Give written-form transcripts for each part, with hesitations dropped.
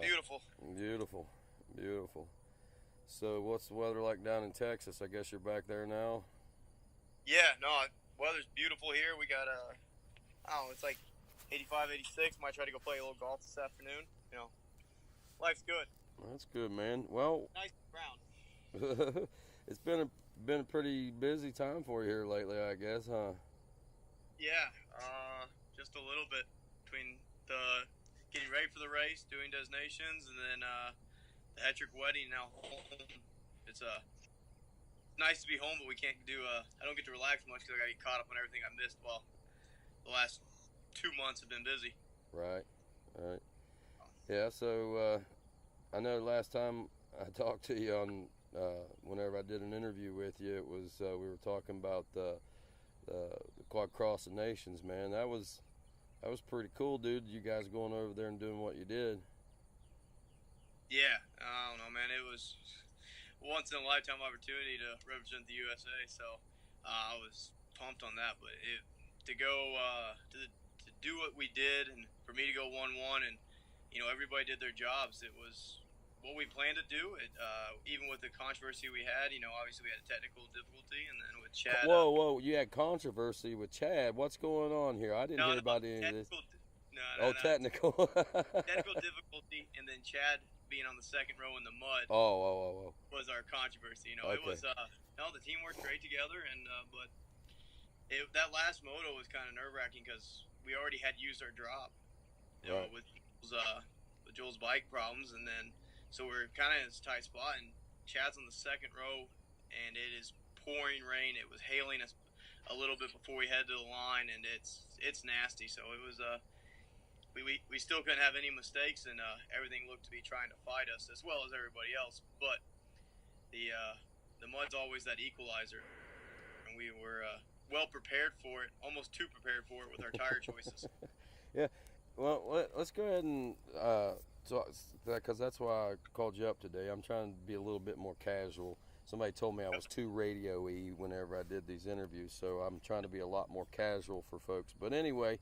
Beautiful. Beautiful, beautiful. So what's the weather like down in Texas? I guess you're back there now? Yeah, no, weather's beautiful here. We got, I don't know, it's like 85, 86. Might try to go play a little golf this afternoon. You know, life's good. That's good, man. Well, Nice ground. it's been a pretty busy time for you here lately, I guess, huh? Yeah, just a little bit between the getting ready for the race, doing designations, and then the Hetrick wedding now home. It's nice to be home, but we can't do. I don't get to relax much because I got to get caught up on everything I missed while the last 2 months have been busy. Right, right. Yeah. So I know last time I talked to you on whenever I did an interview with you, it was we were talking about the Quad Cross the Nations, man. That was pretty cool, dude. You guys going over there and doing what you did. Yeah, I don't know, man. It was once in a lifetime opportunity to represent the USA, so I was pumped on that. But to go to do what we did, and for me to go 1-1, and everybody did their jobs. It was what we planned to do. Even with the controversy we had, obviously we had a technical difficulty, and then with Chad. Whoa! You had controversy with Chad. What's going on here? I didn't hear about any of this. No. Technical. Technical difficulty, and then Chad being on the second row in the mud. Oh. Was our controversy. Okay. It was the team worked great together, and but that last moto was kind of nerve-wracking because we already had used our drop, right. with Joel's bike problems, and then so we're kind of in this tight spot, and Chad's on the second row, and it is pouring rain. It was hailing us a little bit before we head to the line, and it's nasty. So it was we still couldn't have any mistakes, and everything looked to be trying to fight us as well as everybody else. But the mud's always that equalizer, and we were well prepared for it, almost too prepared for it with our tire choices. Yeah. Well, let's go ahead and because that's why I called you up today. I'm trying to be a little bit more casual. Somebody told me I was too radio-y whenever I did these interviews, so I'm trying to be a lot more casual for folks. But anyway,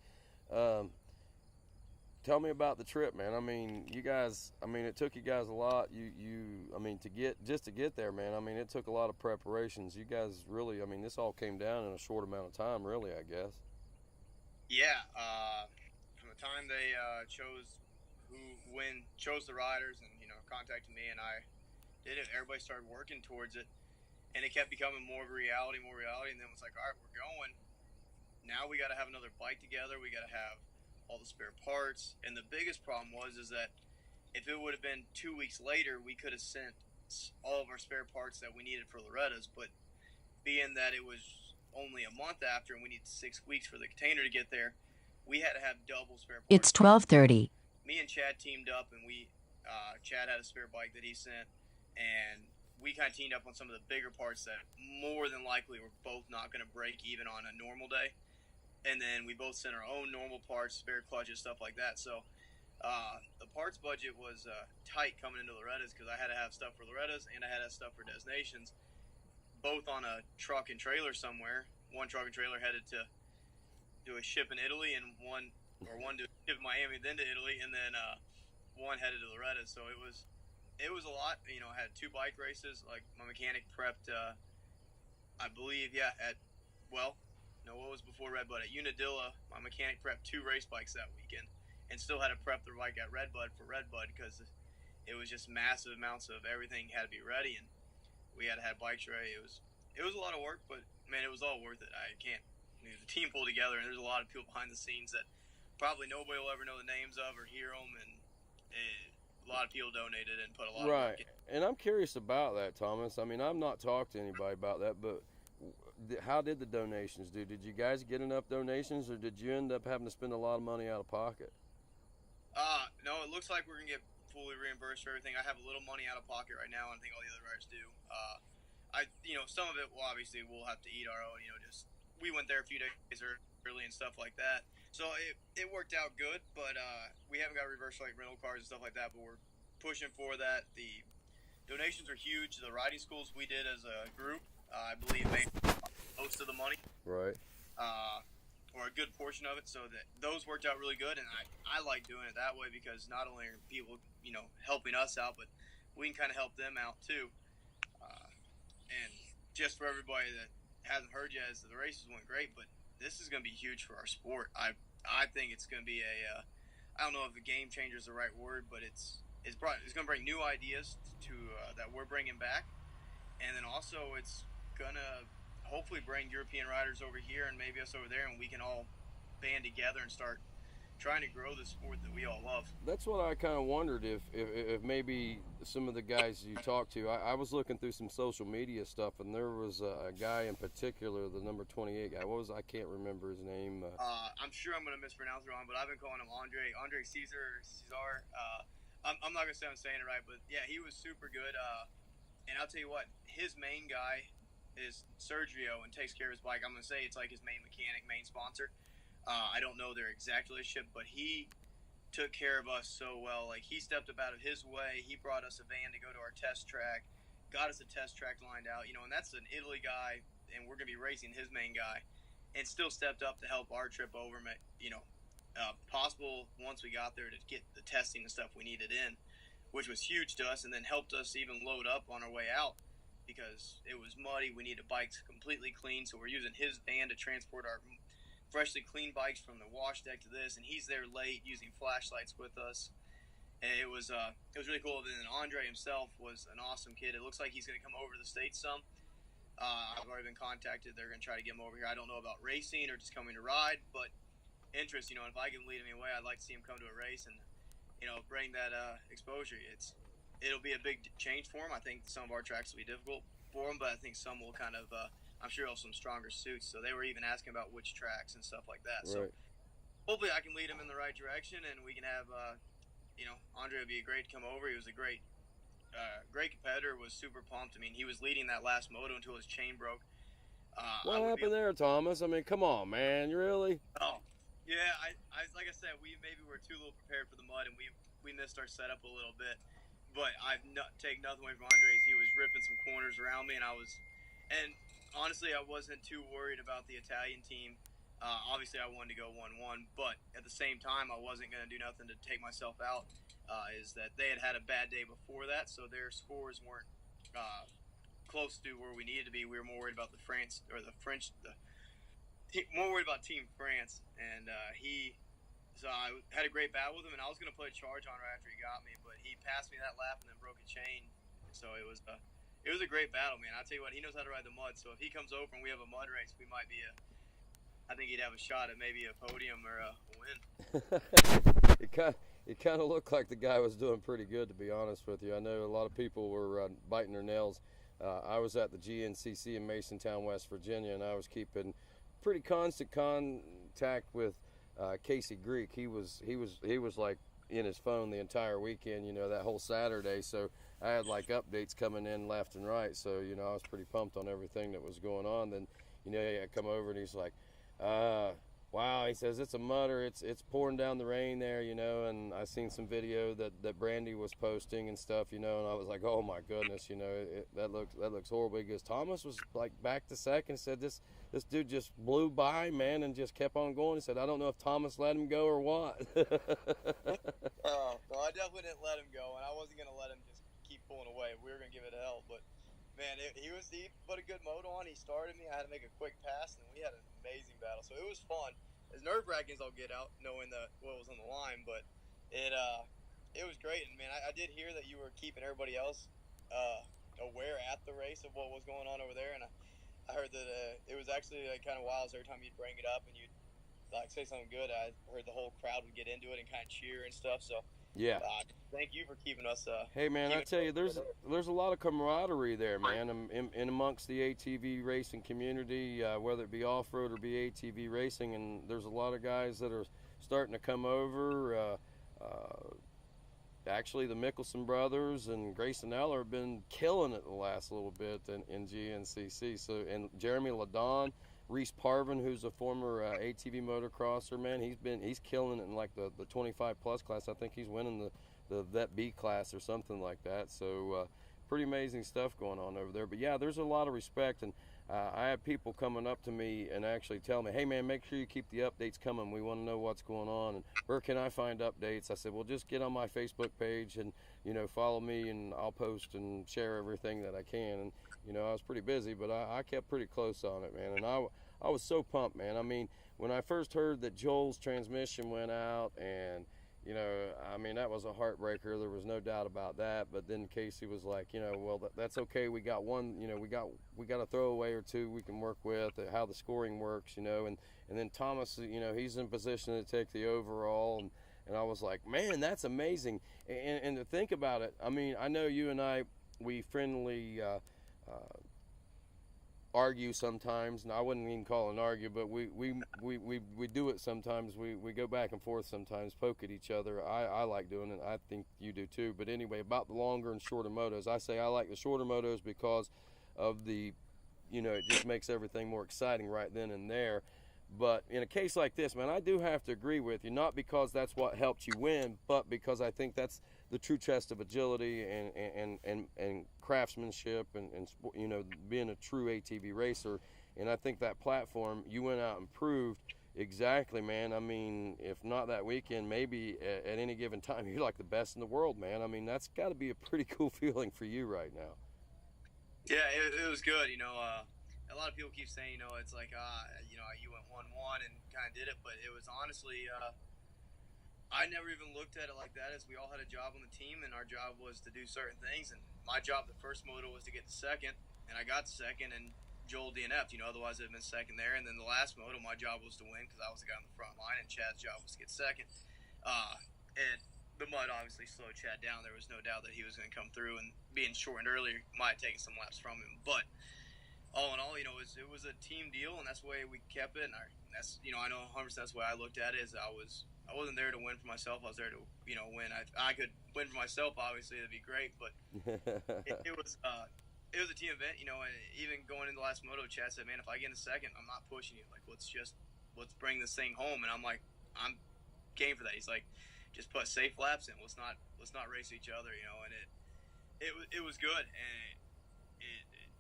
tell me about the trip, man. I mean, you guys. I mean, it took you guys a lot. I mean, to get there, man. I mean, it took a lot of preparations. You guys really. I mean, this all came down in a short amount of time, really. I guess. Yeah. From the time they chose the riders, and contacted me, and I did it. Everybody started working towards it, and it kept becoming more of a reality, and then it was like, all right, we're going. Now we got to have another bike together. We got to have all the spare parts, and the biggest problem is that if it would have been 2 weeks later, we could have sent all of our spare parts that we needed for Loretta's, but being that it was only a month after and we needed 6 weeks for the container to get there, we had to have double spare parts. It's 12:30. Me and Chad teamed up, and Chad had a spare bike that he sent, and we kind of teamed up on some of the bigger parts that more than likely were both not going to break even on a normal day. And then we both sent our own normal parts, spare clutches, stuff like that. So the parts budget was tight coming into Loretta's because I had to have stuff for Loretta's and I had to have stuff for Designations, both on a truck and trailer somewhere. One truck and trailer headed to do a ship in Italy, and one to ship in Miami, then to Italy, and then one headed to Loretta's. So it was a lot. I had 2 bike races. Like, my mechanic prepped, I believe, what was before Redbud? At Unadilla, my mechanic prepped 2 race bikes that weekend and still had to prep the bike at Redbud for Redbud because it was just massive amounts of everything had to be ready, and we had to have bike tray. It was a lot of work, but, man, it was all worth it. The team pulled together, and there's a lot of people behind the scenes that probably nobody will ever know the names of or hear them, and a lot of people donated and put a lot of work in. And I'm curious about that, Thomas. I mean, I've not talked to anybody about that, but how did the donations do? Did you guys get enough donations, or did you end up having to spend a lot of money out of pocket? No, it looks like we're going to get fully reimbursed for everything. I have a little money out of pocket right now, and I think all the other riders do. Some of it, obviously we'll have to eat our own, we went there a few days early and stuff like that. So it worked out good, but we haven't got reversed like rental cars and stuff like that, but we're pushing for that. The donations are huge. The riding schools we did as a group, I believe, made most of the money. Right. Or a good portion of it, so that those worked out really good, and I like doing it that way because not only are people, helping us out, but we can kind of help them out too. And just for everybody that hasn't heard yet, the races went great, but this is going to be huge for our sport. I think it's going to be I don't know if a game changer is the right word, but it's going to bring new ideas to that we're bringing back, and then also it's going to hopefully bring European riders over here and maybe us over there, and we can all band together and start trying to grow the sport that we all love. That's what I kind of wondered, if maybe some of the guys you talked to. I was looking through some social media stuff, and there was a guy in particular, the number 28 guy. I can't remember his name. I'm sure I'm going to mispronounce it wrong, but I've been calling him Andre Cesar. I'm not going to say I'm saying it right, but yeah, he was super good. And I'll tell you what, his main guy is Sergio and takes care of his bike. I'm going to say it's like his main mechanic, main sponsor. I don't know their exact relationship, but he took care of us so well. Like, he stepped up out of his way. He brought us a van to go to our test track, got us a test track lined out, and that's an Italy guy, and we're going to be racing his main guy, and still stepped up to help our trip over, possible once we got there to get the testing and stuff we needed in, which was huge to us, and then helped us even load up on our way out because it was muddy. We needed bikes completely clean, so we're using his van to transport our freshly clean bikes from the wash deck to this, and he's there late using flashlights with us. And it was really cool. And then Andre himself was an awesome kid. It looks like he's going to come over to the States some. I've already been contacted. They're going to try to get him over here. I don't know about racing or just coming to ride, but interest, if I can lead him away, I'd like to see him come to a race and, bring that exposure. It'll be a big change for him. I think some of our tracks will be difficult for him, but I think some will kind of I'm sure he'll have some stronger suits. So they were even asking about which tracks and stuff like that. Right. So hopefully I can lead him in the right direction, and we can have, Andre would be great to come over. He was a great competitor, was super pumped. He was leading that last moto until his chain broke. What happened there, Thomas? Come on, man. You really? Oh, yeah. I like I said, we maybe were too little prepared for the mud, and we missed our setup a little bit. But I've taken nothing away from Andre. He was ripping some corners around me, and honestly, I wasn't too worried about the Italian team. Obviously, I wanted to go 1-1, but at the same time, I wasn't going to do nothing to take myself out. Is that they had a bad day before that, so their scores weren't close to where we needed to be. We were more worried about more worried about Team France, and so I had a great battle with him, and I was going to put a charge on right after he got me, but he passed me that lap and then broke a chain, so it was a great battle, man. I'll tell you what, he knows how to ride the mud, so if he comes over and we have a mud race, we might be I think he'd have a shot at maybe a podium or a win. It kind of looked like the guy was doing pretty good, to be honest with you. I know a lot of people were biting their nails. I was at the GNCC in Masontown, West Virginia, and I was keeping pretty constant contact with Casey Greek. He was like in his phone the entire weekend, that whole Saturday. So I had like updates coming in left and right. So, I was pretty pumped on everything that was going on. Then, I come over and he's like, wow, he says, it's a mudder. It's pouring down the rain there, and I seen some video that Brandy was posting and stuff, and I was like, oh my goodness, that looks horrible. Because Thomas was like back to second, said this dude just blew by, man, and just kept on going. He said, I don't know if Thomas let him go or what. No, I definitely didn't let him go, and I wasn't going to let him just keep pulling away. We were going to give it hell, but man, he put a good moto on. He started me. I had to make a quick pass, and we had an amazing battle. So it was fun. As nerve-wracking as I'll get out, knowing what was on the line, but it was great. And man, I did hear that you were keeping everybody else aware at the race of what was going on over there, and I heard that it was actually kind of wild. Every time you'd bring it up and you'd say something good, I heard the whole crowd would get into it and kind of cheer and stuff. So yeah, thank you for keeping us. Hey man, I tell you, there's a lot of camaraderie there, man, in amongst the ATV racing community, whether it be off-road or be ATV racing, and there's a lot of guys that are starting to come over. Actually, the Mickelson brothers and Grayson Eller have been killing it the last little bit in GNCC. So, and Jeremy Ladon, Reese Parvin, who's a former ATV motocrosser, man, he's killing it in like the 25 plus class. I think he's winning the Vet B class or something like that. So pretty amazing stuff going on over there. But yeah, there's a lot of respect, and I have people coming up to me and actually tell me, hey man, make sure you keep the updates coming. We want to know what's going on and where can I find updates. I said, well, just get on my Facebook page and, you know, follow me, and I'll post and share everything that I can. And, you know, I was pretty busy, but I kept pretty close on it, man. And I was so pumped, man. I mean, when I first heard that Joel's transmission went out, and you know, I mean, that was a heartbreaker. There was no doubt about that. But then Casey was like, you know, well, that's okay. We got one, you know, we got a throwaway or two we can work with, how the scoring works, you know. And then Thomas, you know, he's in position to take the overall. And I was like, man, that's amazing. And to think about it, I mean, I know you and I, we friendly argue sometimes, and I wouldn't even call it an argue, but we do it sometimes. We go back and forth sometimes, poke at each other. I like doing it. I think you do too. But anyway, about the longer and shorter motos, I say I like the shorter motos because of the, you know, it just makes everything more exciting right then and there. But in a case like this, man, I do have to agree with you, not because that's what helped you win, but because I think that's the true test of agility and craftsmanship and you know, being a true ATV racer. And I think that platform, you went out and proved exactly, man. I mean, if not that weekend, maybe at any given time, you're like the best in the world, man. I mean, that's got to be a pretty cool feeling for you right now. Yeah, it was good. You know, a lot of people keep saying, you know, it's like, you know, you went 1-1 and kind of did it, but it was honestly, I never even looked at it like that, as we all had a job on the team, and our job was to do certain things. And my job, the first moto, was to get to second, and I got to second, and Joel DNF'd, you know, otherwise I'd have been second there. And then the last moto, my job was to win because I was the guy on the front line, and Chad's job was to get second. And the mud obviously slowed Chad down. There was no doubt that he was going to come through, and being shortened earlier might have taken some laps from him. But all in all, you know, it was a team deal, and that's the way we kept it. And that's, you know, I know 100% that's the way I looked at it. Is I wasn't there to win for myself. I was there to, you know, win. I could win for myself, obviously, that'd be great. But it was a team event, you know. And even going into the last moto, Chad said, "Man, if I get in a second, I'm not pushing you. Like, let's bring this thing home." And I'm like, I'm game for that. He's like, just put safe laps in. Let's not race each other, you know. And it was good. And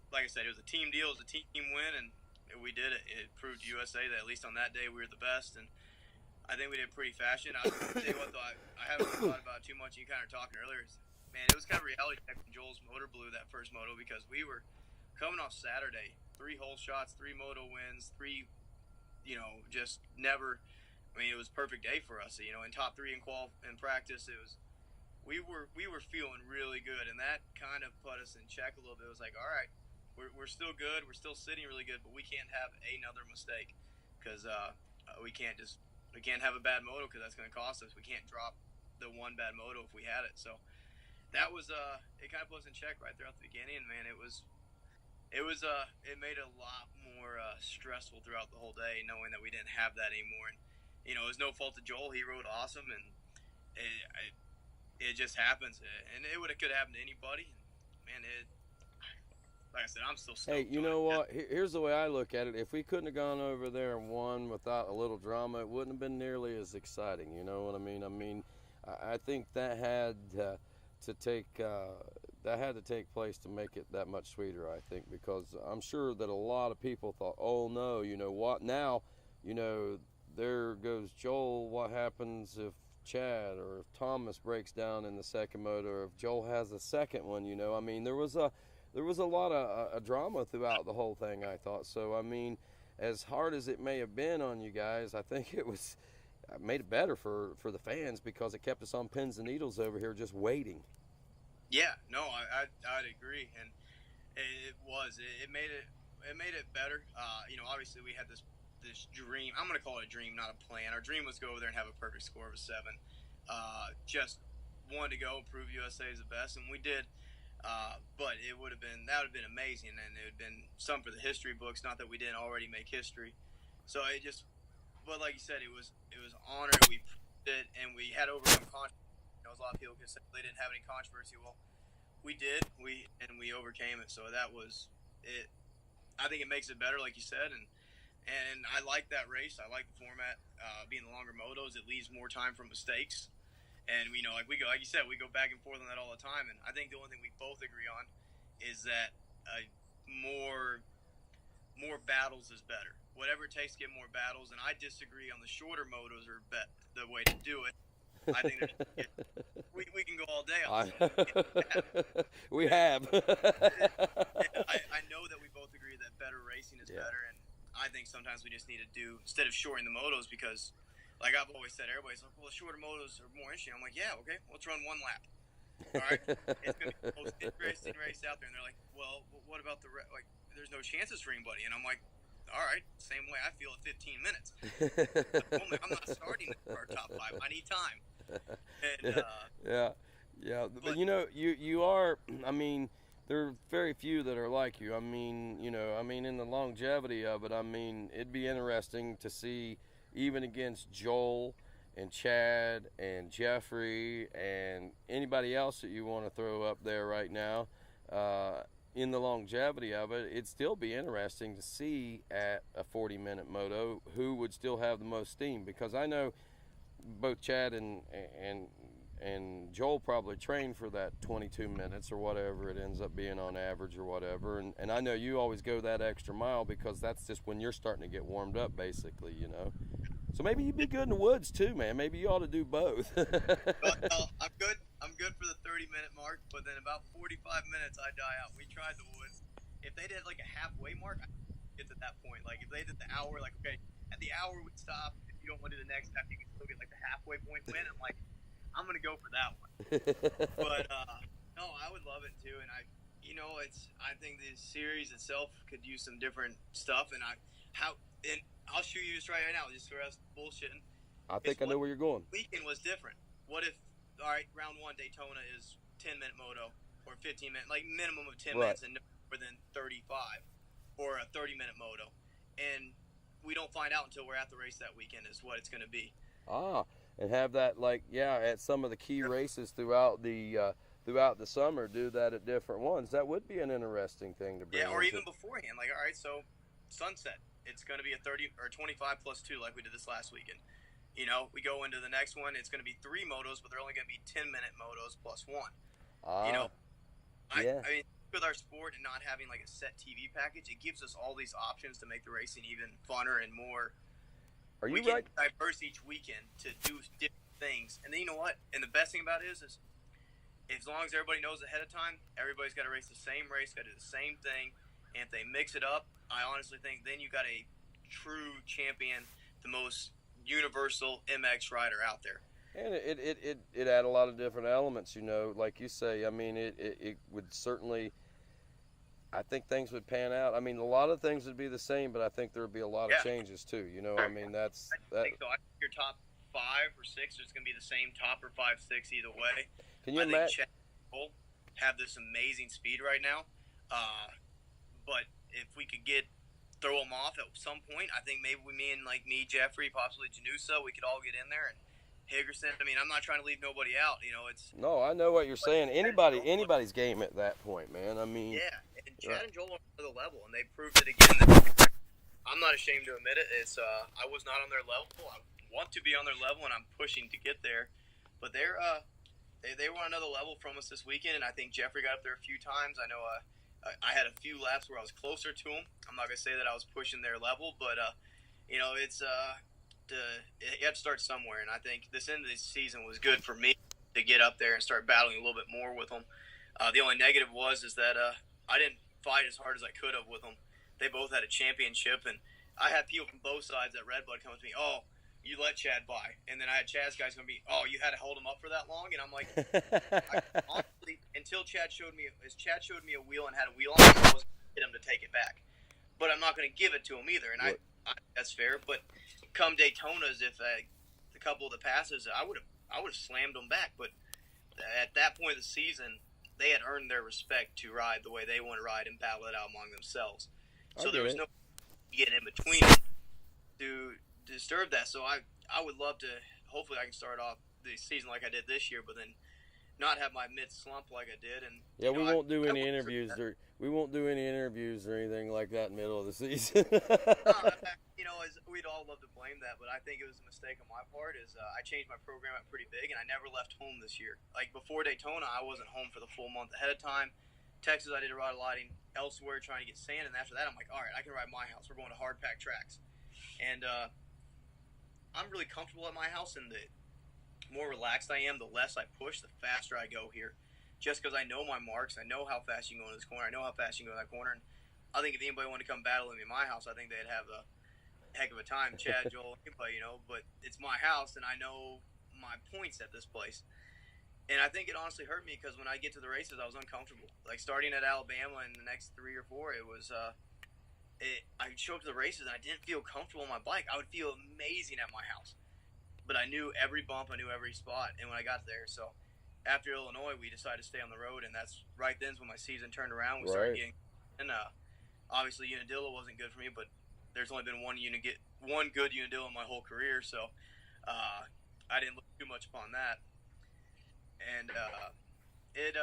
like I said, it was a team deal, it was a team win, and we did it. It proved to USA that at least on that day we were the best, and I think we did pretty fashion. I'll tell you what, though, I haven't thought about it too much. You kind of were talking earlier. Man, it was kind of reality check when Joel's motor blew that first moto, because we were coming off Saturday, 3 hole shots, 3 moto wins, 3, you know, just never. I mean, it was a perfect day for us. You know, in top 3 in practice, it was. We were feeling really good, and that kind of put us in check a little bit. It was like, all right. We're still good. We're still sitting really good, but we can't have another mistake, because we can't have a bad moto, because that's going to cost us. We can't drop the one bad moto if we had it. So that was it kind of put us in check right there at the beginning. And man, it made it a lot more stressful throughout the whole day, knowing that we didn't have that anymore. And you know, it was no fault of Joel. He rode awesome, and it just happens. And it could have happened to anybody. Man, like I said, I'm still stoked. Hey, you know what? Here's the way I look at it. If we couldn't have gone over there and won without a little drama, it wouldn't have been nearly as exciting. You know what I mean? I mean, I think that had to take place to make it that much sweeter, I think, because I'm sure that a lot of people thought, oh no, you know what? Now, you know, there goes Joel. What happens if Chad or if Thomas breaks down in the second moto, or if Joel has a second one? You know, I mean, there was a lot of drama throughout the whole thing, I thought. So, I mean, as hard as it may have been on you guys, I think it made it better for the fans, because it kept us on pins and needles over here just waiting. Yeah, no, I'd agree, and it made it better. You know, obviously we had this dream. I'm gonna call it a dream, not a plan. Our dream was to go over there and have a perfect score of a 7. Just wanted to go and prove USA is the best, and we did. But that would have been amazing, and it would have been something for the history books. Not that we didn't already make history. So but like you said, it was an honor. We proved it, and we had overcome controversy. You know, a lot of people could say they didn't have any controversy. Well, we did. We overcame it. So that was it. I think it makes it better, like you said, and I like that race. I like the format. Being the longer motos, it leaves more time for mistakes. And you know, like you said, we go back and forth on that all the time. And I think the only thing we both agree on is that a more more battles is better. Whatever it takes to get more battles, and I disagree on the shorter motos are the way to do it. I think we can go all day on this. We have. I know that we both agree that better racing is better, and I think sometimes we just need to do, instead of shorting the motos, because like I've always said, everybody's like, well, shorter motos are more interesting. I'm like, yeah, okay, let's run one lap. All right, it's gonna be the most interesting race out there, and they're like, well, what about like? There's no chances for anybody, and I'm like, all right, same way I feel at 15 minutes. I'm not starting for our top 5. I need time. And, yeah, but you are. I mean, there are very few that are like you. I mean, in the longevity of it, I mean, it'd be interesting to see, even against Joel and Chad and Jeffrey and anybody else that you want to throw up there right now, in the longevity of it, it'd still be interesting to see at a 40-minute moto who would still have the most steam, because I know both Chad and Joel probably train for that 22 minutes or whatever it ends up being on average or whatever, and I know you always go that extra mile because that's just when you're starting to get warmed up, basically, So maybe you'd be good in the woods too, man. Maybe you ought to do both. Well, I'm good for the 30-minute mark, but then about 45 minutes I die out. We tried the woods. If they did like a halfway mark, I'd get to that point. Like if they did the hour, like okay, at the hour we stop. If you don't want to do the next step, you can still get like the halfway point win. I'm like, I'm gonna go for that one. But no, I would love it too. And I think the series itself could use some different stuff. And I'll shoot you just right now, just for us bullshitting. I think I know where you're going. Weekend was different. What if, all right, round 1 Daytona is 10-minute moto or 15-minute, like minimum of 10 minutes and no more than 35, or a 30-minute moto, and we don't find out until we're at the race that weekend is what it's going to be. And have that at some of the key races throughout the summer, do that at different ones. That would be an interesting thing to bring. Yeah, or even beforehand. Like, all right, so sunset, it's going to be a 30 or 25 plus 2 like we did this last weekend. We go into the next one, it's going to be 3 motos, but they're only going to be 10-minute motos plus 1. I mean, with our sport and not having like a set TV package, it gives us all these options to make the racing even funner and more. We can diverse each weekend to do different things. And then you know what? And the best thing about it is as long as everybody knows ahead of time, everybody's got to race the same race, got to do the same thing. And if they mix it up, I honestly think then you got a true champion, the most universal MX rider out there. And it add a lot of different elements, like you say. I mean, it would certainly, I think things would pan out. I mean, a lot of things would be the same, but I think there would be a lot of changes too. I mean, I think so. I think your top 5 or 6 is going to be the same top or 5, 6 either way. Can you imagine? Have this amazing speed right now, but if we could throw them off at some point, I think maybe me, Jeffrey, possibly Janusa, we could all get in there, and Higgerson. I mean, I'm not trying to leave nobody out. No, I know what you're saying. Anybody's game at that point, man. I mean, yeah, and Chad and Joel are on another level, and they proved it again. I'm not ashamed to admit it. I was not on their level. I want to be on their level, and I'm pushing to get there. But they were on another level from us this weekend, and I think Jeffrey got up there a few times. I know I had a few laps where I was closer to them. I'm not going to say that I was pushing their level, but, you have to start somewhere. And I think this end of the season was good for me to get up there and start battling a little bit more with them. The only negative is that I didn't fight as hard as I could have with them. They both had a championship, and I had people from both sides at Redbud come to me, oh, you let Chad by. And then I had Chad's guys going to be, oh, you had to hold him up for that long? And I'm like, honestly, until Chad showed me a wheel and had a wheel on it, I was going to get him to take it back. But I'm not going to give it to him either, and I that's fair. But come Daytonas, if a couple of the passes, I would have slammed them back. But at that point of the season, they had earned their respect to ride the way they want to ride and battle it out among themselves. So there was no getting in between to disturb that. So I would love to, hopefully I can start off the season like I did this year, but then not have my mid slump like I did. And we won't do any interviews or anything like that in the middle of the season. We'd all love to blame that, but I think it was a mistake on my part. I changed my program up pretty big, and I never left home this year. Like before Daytona, I wasn't home for the full month ahead of time. Texas, I did a lot of riding elsewhere trying to get sand. And after that, I'm like, all right, I can ride my house. We're going to hard pack tracks. And I'm really comfortable at my house, and the more relaxed I am, the less I push, the faster I go here. Just because I know my marks, I know how fast you can go in this corner, I know how fast you can go in that corner. And I think if anybody wanted to come battle me in my house, I think they'd have a heck of a time. Chad, Joel, anybody, but it's my house, and I know my points at this place. And I think it honestly hurt me because when I get to the races, I was uncomfortable. Like starting at Alabama in the next 3 or 4, it was I would show up to the races and I didn't feel comfortable on my bike. I would feel amazing at my house, but I knew every bump, I knew every spot. And when I got there, so after Illinois, we decided to stay on the road, and that's right then's when my season turned around. We started getting, and obviously Unadilla wasn't good for me, but there's only been one good Unadilla in my whole career, so I didn't look too much upon that. And it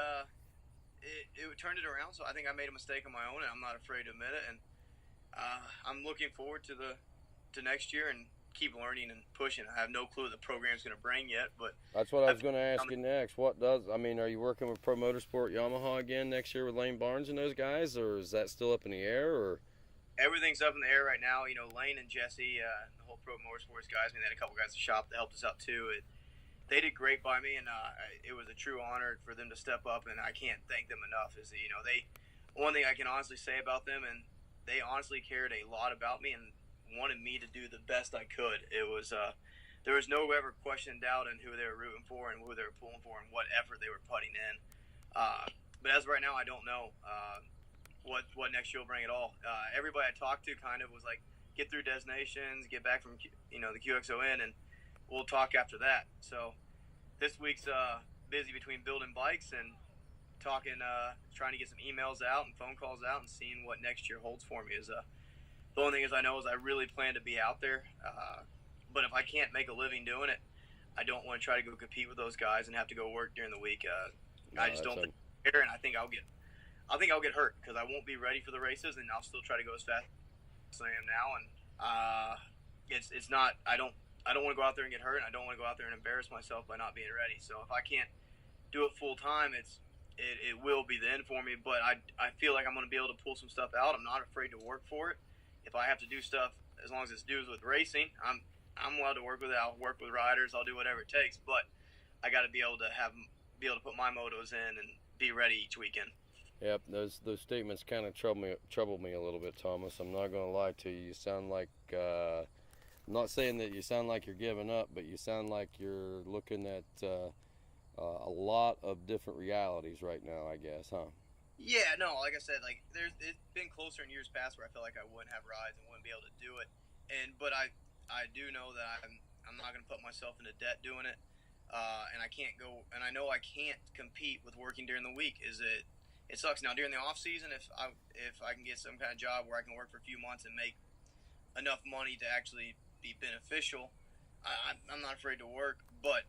turned it around. So I think I made a mistake on my own, and I'm not afraid to admit it. And I'm looking forward to next year and keep learning and pushing. I have no clue what the program's going to bring yet, but that's what I was going to ask you next. Are you working with Pro Motorsport Yamaha again next year with Lane Barnes and those guys, or is that still up in the air? Or everything's up in the air right now. Lane and Jesse, the whole Pro Motorsports guys. They had a couple guys at the shop that helped us out too. They did great by me, and it was a true honor for them to step up, and I can't thank them enough. One thing I can honestly say about them, and they honestly cared a lot about me and wanted me to do the best I could. It was there was no ever question, doubt in who they were rooting for and who they were pulling for and what effort they were putting in. But as of right now, I don't know what next year will bring at all. Everybody I talked to kind of was like, get through designations, get back from the QXoN, and we'll talk after that. So this week's busy between building bikes and talking, trying to get some emails out and phone calls out and seeing what next year holds for me. The only thing I know is I really plan to be out there. But if I can't make a living doing it, I don't want to try to go compete with those guys and have to go work during the week. I just don't think it's fair, and I think I'll get hurt because I won't be ready for the races, and I'll still try to go as fast as I am now. And it's not. I don't want to go out there and get hurt, and I don't want to go out there and embarrass myself by not being ready. So if I can't do it full time, it will be the end for me. But I feel like I'm going to be able to pull some stuff out. I'm not afraid to work for it. If I have to do stuff, as long as it's dues with racing, I'm allowed to work with it. I'll work with riders. I'll do whatever it takes. But I got to be able to put my motos in and be ready each weekend. Yep, those statements kind of trouble me a little bit, Thomas. I'm not going to lie to you. You sound like I'm not saying that you sound like you're giving up, but you sound like you're looking at a lot of different realities right now, I guess, huh? Yeah, no, like I said, it's been closer in years past where I felt like I wouldn't have rides and wouldn't be able to do it. But I do know that I'm not going to put myself into debt doing it, and I can't go, and I know I can't compete with working during the week. It sucks. Now during the off season, if I can get some kind of job where I can work for a few months and make enough money to actually be beneficial, I'm not afraid to work. But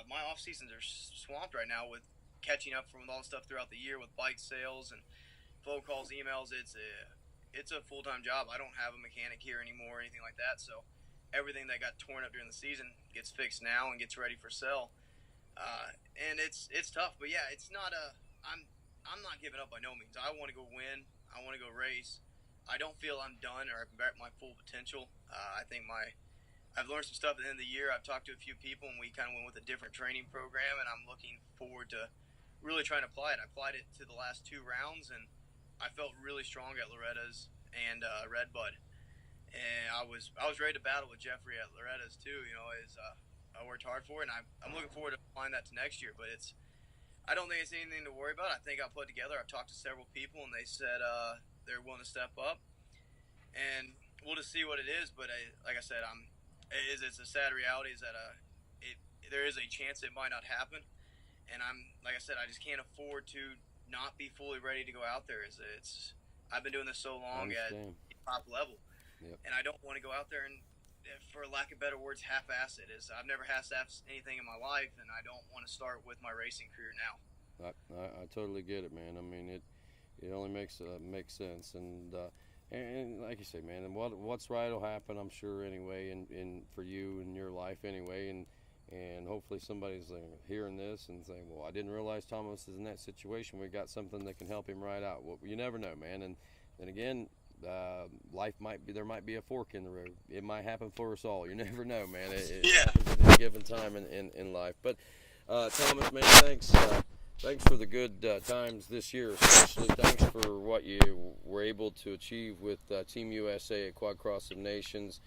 my off seasons are swamped right now with catching up from all the stuff throughout the year with bike sales and phone calls, emails. It's a full-time job. I don't have a mechanic here anymore or anything like that, so everything that got torn up during the season gets fixed now and gets ready for sale. And it's tough, but yeah, it's not I'm not giving up by no means. I want to go win. I want to go race. I don't feel I'm done or I've met my full potential. I think I've learned some stuff at the end of the year. I've talked to a few people, and we kind of went with a different training program, and I'm looking forward to really trying to apply it. I applied it to the last 2 rounds, and I felt really strong at Loretta's and Redbud. And I was ready to battle with Jeffrey at Loretta's too. I worked hard for it, and I'm looking forward to applying that to next year. But I don't think it's anything to worry about. I think I'll put it together. I've talked to several people, and they said they're willing to step up, and we'll just see what it is. But like I said, it's a sad reality is that there is a chance it might not happen. And like I said, I just can't afford to not be fully ready to go out there. I've been doing this so long at top level, and I don't want to go out there and, for lack of better words, half-ass it. I've never half-assed anything in my life, and I don't want to start with my racing career now. I totally get it, man. I mean, it only makes sense, and like you say, man, and what's right will happen, I'm sure, anyway, and for you and your life anyway, and And hopefully somebody's hearing this and saying, well, I didn't realize Thomas is in that situation. We got something that can help him right out. Well, you never know, man. And then again, there might be a fork in the road. It might happen for us all. You never know, man. It happens at any given time in life. But Thomas, man, thanks for the good times this year, especially. Thanks for what you were able to achieve with Team USA at Quad Cross of Nations.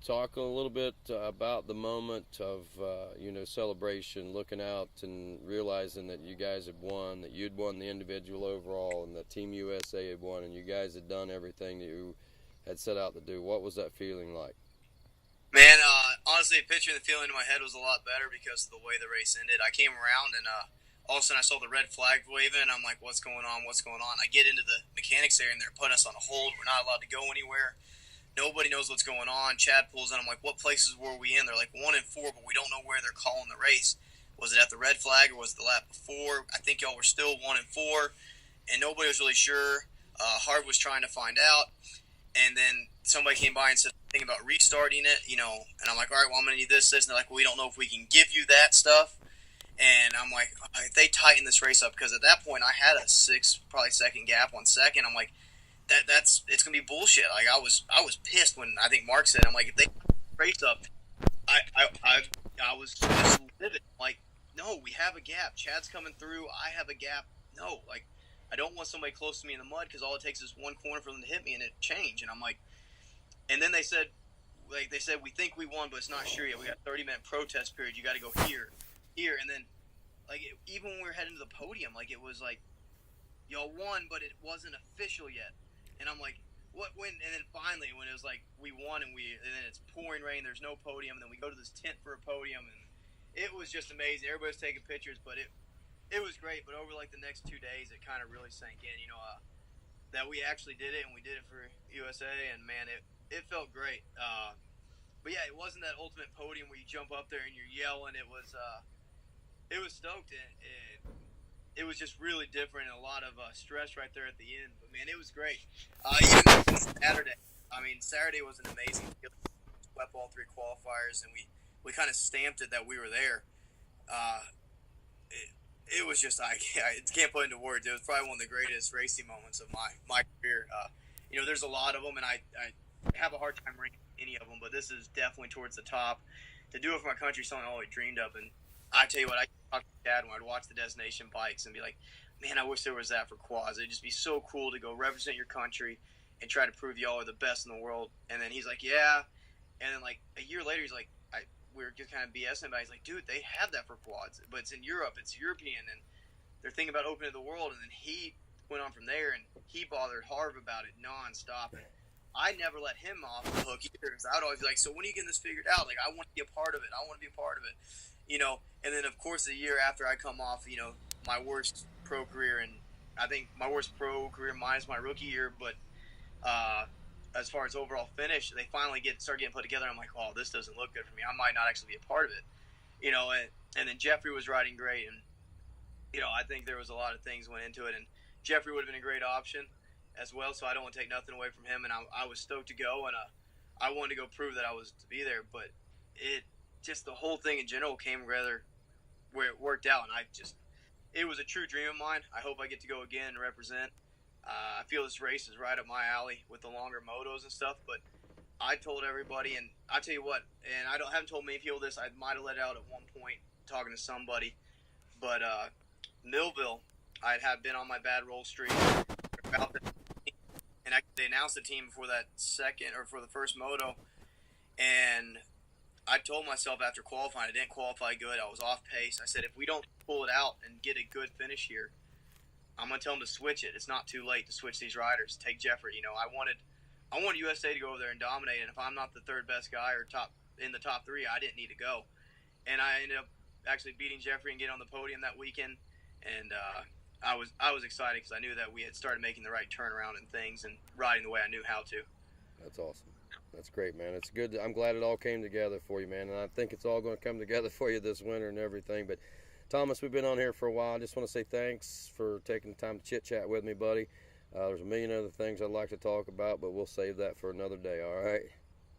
Talk a little bit about the moment of celebration, looking out and realizing that you guys had won, that you'd won the individual overall, and that Team USA had won, and you guys had done everything that you had set out to do. What was that feeling like? Man, honestly, picturing the feeling in my head was a lot better because of the way the race ended. I came around and all of a sudden I saw the red flag waving, and I'm like, what's going on? What's going on? I get into the mechanics area, and they're putting us on a hold. We're not allowed to go anywhere. Nobody knows what's going on. Chad pulls in. I'm like, what places were we in? They're like 1 and 4, but we don't know where they're calling the race. Was it at the red flag or was it the lap before? I think y'all were still 1 and 4, and nobody was really sure. Hard was trying to find out, and then somebody came by and said something about restarting it, and I'm like, all right, well, I'm going to need this, and they're like, well, we don't know if we can give you that stuff. And I'm like, if they tighten this race up, because at that point I had a 6-second gap on second. I'm like, it's gonna be bullshit. Like I was pissed when I think Mark said, I'm like, if they race up, I was just livid. Like, no, we have a gap. Chad's coming through. I have a gap. No, like I don't want somebody close to me in the mud because all it takes is one corner for them to hit me and it change. And I'm like, and then they said we think we won, but it's not sure yet. We got a 30-minute protest period. You got to go here, and then even when we were heading to the podium, like it was like y'all won, but it wasn't official yet. And I'm like, what? When? And then finally, when it was like we won, and then it's pouring rain, there's no podium, and then we go to this tent for a podium, and it was just amazing. Everybody's taking pictures, but it was great. But over like the next 2 days, it kind of really sank in, that we actually did it, and we did it for USA, and man, it felt great. But yeah, it wasn't that ultimate podium where you jump up there and you're yelling. It was stoked. It was just really different and a lot of stress right there at the end. But, man, it was great. Even Saturday. Saturday was an amazing feeling. We swept all 3 qualifiers, and we kind of stamped it that we were there. It was just, I can't put into words. It was probably one of the greatest racing moments of my career. There's a lot of them, and I have a hard time ranking any of them, but this is definitely towards the top. To do it for my country is something I always dreamed of, and I tell you what, I talked to Dad when I'd watch the destination bikes and be like, man, I wish there was that for quads. It'd just be so cool to go represent your country and try to prove y'all are the best in the world. And then he's like, yeah. And then like a year later, he's like, we were just kind of BSing about it. He's like, dude, they have that for quads, but it's in Europe, it's European, and they're thinking about opening to the world. And then he went on from there, and he bothered Harv about it nonstop. And I never let him off the hook either, because I would always be like, so when are you getting this figured out? Like, I want to be a part of it. And then, of course, the year after I come off, my worst pro career, and I think my worst pro career minus my rookie year, but as far as overall finish, they finally start getting put together. I'm like, oh, this doesn't look good for me. I might not actually be a part of it, and then Jeffrey was riding great, and, I think there was a lot of things went into it, and Jeffrey would have been a great option as well, so I don't want to take nothing away from him, and I was stoked to go, and I wanted to go prove that I was to be there, but just the whole thing in general came together where it worked out, and it was a true dream of mine. I hope I get to go again and represent. I feel this race is right up my alley with the longer motos and stuff, but I told everybody, and I tell you what, and I haven't told many people this, I might have let out at one point talking to somebody, but Millville, I had been on my bad roll streak about that, and they announced the team before for the first moto, and I told myself after qualifying, I didn't qualify good. I was off pace. I said, if we don't pull it out and get a good finish here, I'm going to tell them to switch it. It's not too late to switch these riders. Take Jeffrey. I wanted USA to go over there and dominate, and if I'm not the third best guy or in the top 3, I didn't need to go. And I ended up actually beating Jeffrey and getting on the podium that weekend, and I was excited because I knew that we had started making the right turnaround and things and riding the way I knew how to. That's awesome. That's great, man. It's good. I'm glad it all came together for you, man. And I think it's all going to come together for you this winter and everything. But, Thomas, we've been on here for a while. I just want to say thanks for taking the time to chit-chat with me, buddy. There's a million other things I'd like to talk about, but we'll save that for another day, all right?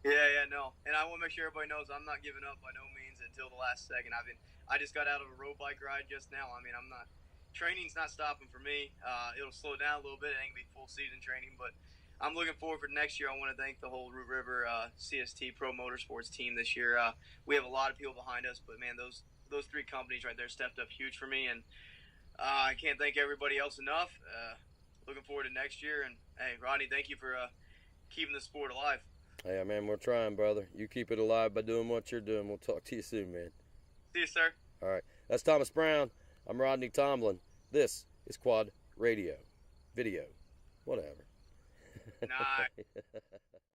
Yeah, no. And I I want to make sure everybody knows I'm not giving up by no means until the last second. I just got out of a road bike ride just now. I mean, training's not stopping for me. It'll slow down a little bit. It ain't gonna be full season training, but I'm looking forward for next year. I want to thank the whole Root River CST Pro Motorsports team this year. We have a lot of people behind us, but man, those three companies right there stepped up huge for me, and I can't thank everybody else enough. Looking forward to next year, and hey, Rodney, thank you for keeping the sport alive. Hey, man, we're trying, brother. You keep it alive by doing what you're doing. We'll talk to you soon, man. See you, sir. All right. That's Thomas Brown. I'm Rodney Tomlin. This is Quad Radio. Video. Whatever. Nice.